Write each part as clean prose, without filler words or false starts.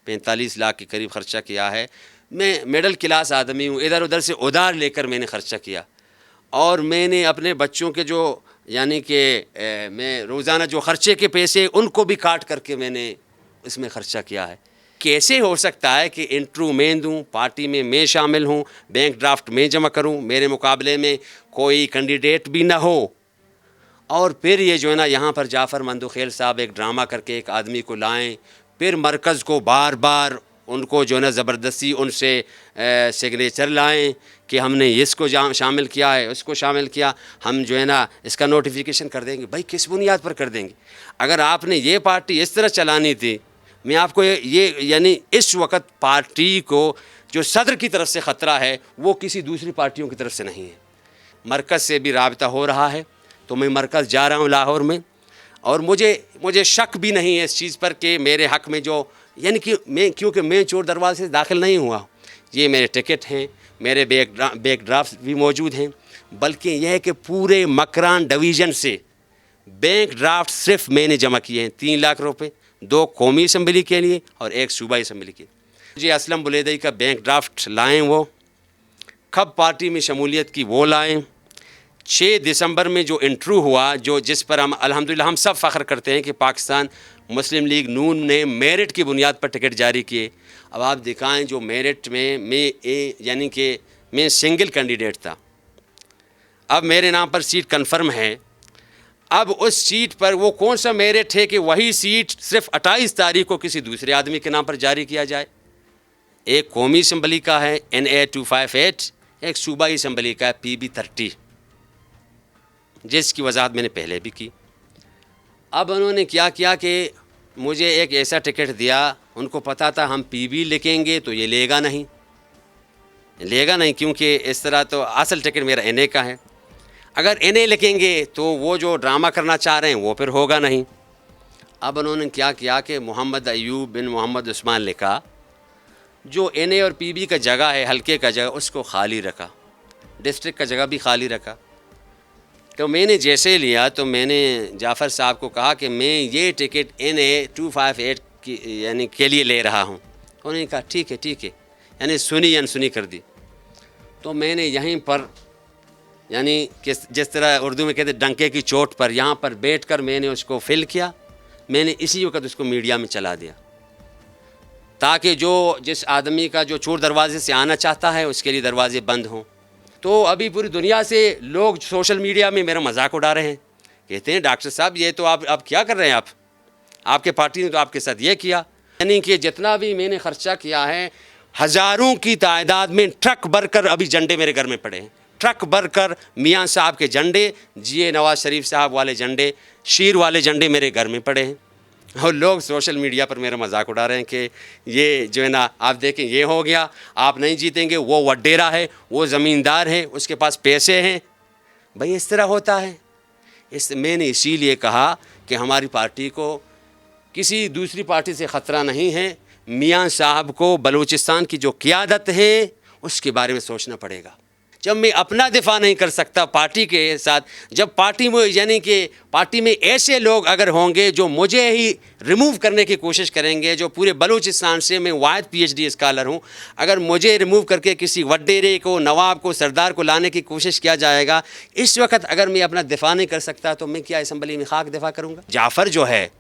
45 लाख के करीब खर्चा किया है। मैं मिडिल क्लास आदमी हूँ, इधर उधर से उधार लेकर मैंने खर्चा किया, और मैंने अपने बच्चों के जो यानी कि मैं रोज़ाना जो खर्चे के पैसे उनको भी काट करके मैंने इसमें खर्चा किया है। कैसे हो सकता है कि इंटरव्यू मैं दूँ, पार्टी में मैं शामिल हूँ, बैंक ड्राफ्ट मैं जमा करूँ, मेरे मुकाबले में कोई कैंडिडेट भी ना हो, और फिर ये जो है ना यहाँ पर जाफ़र मंदोखेल साहब एक ड्रामा करके एक आदमी को लाएं, फिर मरकज़ को बार बार उनको जो है ना ज़बरदस्ती उनसे सिग्नेचर लाएं कि हमने इसको शामिल किया है, उसको शामिल किया, हम जो है ना इसका नोटिफिकेशन कर देंगे। भाई किस बुनियाद पर कर देंगे? अगर आपने ये पार्टी इस तरह चलानी थी, मैं आपको ये यानी इस वक्त पार्टी को जो सदर की तरफ से ख़तरा है वो किसी दूसरी पार्टियों की तरफ से नहीं है। मरकज़ से भी राब्ता हो रहा है, तो मैं मरकज़ जा रहा हूँ लाहौर में, और मुझे शक भी नहीं है इस चीज़ पर कि मेरे हक़ में जो यानी कि क्योंकि मैं चोर दरवाज़े से दाखिल नहीं हुआ, ये मेरे टिकट हैं, मेरे बैक ड्राफ्ट भी मौजूद हैं, बल्कि यह है कि पूरे मकरान डिवीज़न से बैंक ड्राफ्ट सिर्फ मैंने जमा किए हैं 3 लाख रुपए, 2 कौमी असम्बली के लिए और 1 सूबाई असम्बली के लिए। मुझे असलम बुलेदई का बैंक ड्राफ्ट लाएँ, वो कब पार्टी में शमूलियत की वो लाएँ। 6 दिसंबर में जो इंटरव्यू हुआ, जो जिस पर हम अल्हम्दुलिल्लाह हम सब फ़ख्र करते हैं कि पाकिस्तान मुस्लिम लीग नून ने मेरिट की बुनियाद पर टिकट जारी किए। अब आप दिखाएं जो मेरिट में यानी कि मैं सिंगल कैंडिडेट था, अब मेरे नाम पर सीट कन्फर्म है। अब उस सीट पर वो कौन सा मेरिट है कि वही सीट सिर्फ 28 तारीख को किसी दूसरे आदमी के नाम पर जारी किया जाए। एक कौमी असम्बली का है NA 258, एक सूबाई असम्बली का है PB 30, जिसकी वजाहत मैंने पहले भी की। अब उन्होंने क्या किया कि मुझे एक ऐसा टिकट दिया, उनको पता था हम PB लिखेंगे तो ये लेगा नहीं, क्योंकि इस तरह तो असल टिकट मेरा NA का है। अगर NA लिखेंगे तो वो जो ड्रामा करना चाह रहे हैं वो फिर होगा नहीं। अब उन्होंने क्या किया कि मोहम्मद अयूब बिन मोहम्मद उस्मान लिखा, जो NA और PB का जगह है, हल्के का जगह, उसको खाली रखा, डिस्ट्रिक्ट का जगह भी खाली रखा। तो मैंने जैसे लिया तो मैंने जाफ़र साहब को कहा कि मैं ये टिकट NA 258 की यानी के लिए ले रहा हूँ। उन्होंने कहा ठीक है, यानी सुनी अनसुनी कर दी। तो मैंने यहीं पर यानी जिस तरह उर्दू में कहते डंके की चोट पर, यहाँ पर बैठकर मैंने उसको फिल किया। मैंने इसी वक्त उसको मीडिया में चला दिया, ताकि जिस आदमी का जो चोर दरवाज़े से आना चाहता है उसके लिए दरवाज़े बंद हों। तो अभी पूरी दुनिया से लोग सोशल मीडिया में मेरा मजाक उड़ा रहे हैं, कहते हैं डॉक्टर साहब ये तो आप क्या कर रहे हैं, आपके पार्टी ने तो आपके साथ ये किया। यानी कि जितना भी मैंने ख़र्चा किया है, हज़ारों की तादाद में ट्रक भरकर अभी झंडे मेरे घर में पड़े हैं, ट्रक भरकर मियाँ साहब के झंडे, GA नवाज़ शरीफ साहब वाले झंडे, शीर वाले झंडे मेरे घर में पड़े हैं। और लोग सोशल मीडिया पर मेरा मजाक उड़ा रहे हैं कि ये जो है ना आप देखें ये हो गया, आप नहीं जीतेंगे, वो वडेरा है, वो ज़मींदार है, उसके पास पैसे हैं। भाई इस तरह होता है। मैंने इसीलिए कहा कि हमारी पार्टी को किसी दूसरी पार्टी से ख़तरा नहीं है। मियाँ साहब को बलूचिस्तान की जो क़ियादत है उसके बारे में सोचना पड़ेगा। जब मैं अपना दिफा नहीं कर सकता पार्टी के साथ, जब पार्टी में यानी कि पार्टी में ऐसे लोग अगर होंगे जो मुझे ही रिमूव करने की कोशिश करेंगे, जो पूरे बलूचिस्तान से मैं वाहिद PhD स्कॉलर हूँ, अगर मुझे रिमूव करके किसी वडेरे को, नवाब को, सरदार को लाने की कोशिश किया जाएगा, इस वक्त अगर मैं अपना दिफा नहीं कर सकता तो मैं क्या असम्बली में खाक दिफा करूँगा। जाफ़र जो है,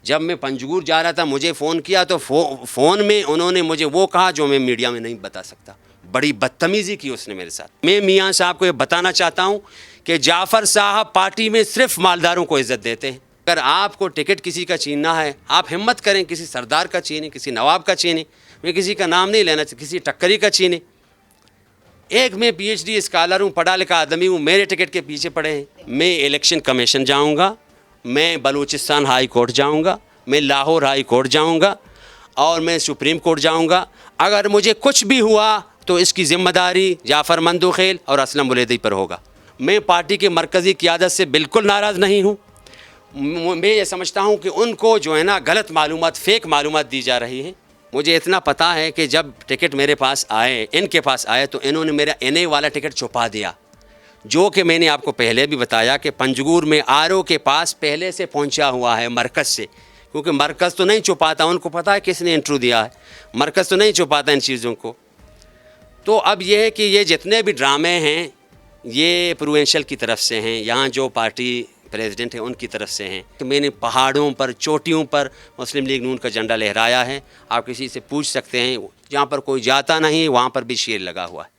जब मैं पंजगूर जा रहा था मुझे फ़ोन किया तो फ़ोन में उन्होंने मुझे वो कहा जो मैं मीडिया में नहीं बता सकता। बड़ी बदतमीज़ी की उसने मेरे साथ। मैं मियाँ साहब को ये बताना चाहता हूँ कि जाफ़र साहब पार्टी में सिर्फ मालदारों को इज़्ज़त देते हैं। अगर आपको टिकट किसी का छीनना है, आप हिम्मत करें किसी सरदार का छीने, किसी नवाब का छीने। मैं किसी का नाम नहीं लेना, किसी टक्करी का छीने। एक मैं PhD स्कॉलर हूँ, पढ़ा लिखा आदमी हूँ, मेरे टिकट के पीछे पड़े हैं। मैं इलेक्शन कमीशन जाऊँगा, मैं बलूचिस्तान हाई कोर्ट जाऊँगा, मैं लाहौर हाई कोर्ट जाऊँगा और मैं सुप्रीम कोर्ट जाऊँगा। अगर मुझे कुछ भी हुआ तो इसकी ज़िम्मेदारी जाफ़र मंदोखेल और असलम बुलेदई पर होगा। मैं पार्टी के मरकज़ी क़ियादत से बिल्कुल नाराज़ नहीं हूँ। मैं ये समझता हूँ कि उनको जो है ना गलत मालूमात, फेक मालूमात दी जा रही हैं। मुझे इतना पता है कि जब टिकट मेरे पास आए, इनके पास आए, तो इन्होंने मेरा NA वाला टिकट छुपा दिया, जो कि मैंने आपको पहले भी बताया कि पंजगूर में RO के पास पहले से पहुँचा हुआ है मरकज़ से, کیونکہ مرکز تو نہیں چھپاتا، ان کو پتہ ہے کس نے انٹرو دیا ہے، مرکز تو نہیں چھپاتا ان چیزوں کو. تو اب یہ ہے کہ یہ جتنے بھی ڈرامے ہیں یہ پروونشل کی طرف سے ہیں، یہاں جو پارٹی پریزیڈنٹ ہیں ان کی طرف سے ہیں. کہ میں نے پہاڑوں پر، چوٹیوں پر مسلم لیگ نون کا جھنڈا لہرایا ہے. آپ کسی سے پوچھ سکتے ہیں، جہاں پر کوئی جاتا نہیں وہاں پر بھی شیر لگا ہوا ہے.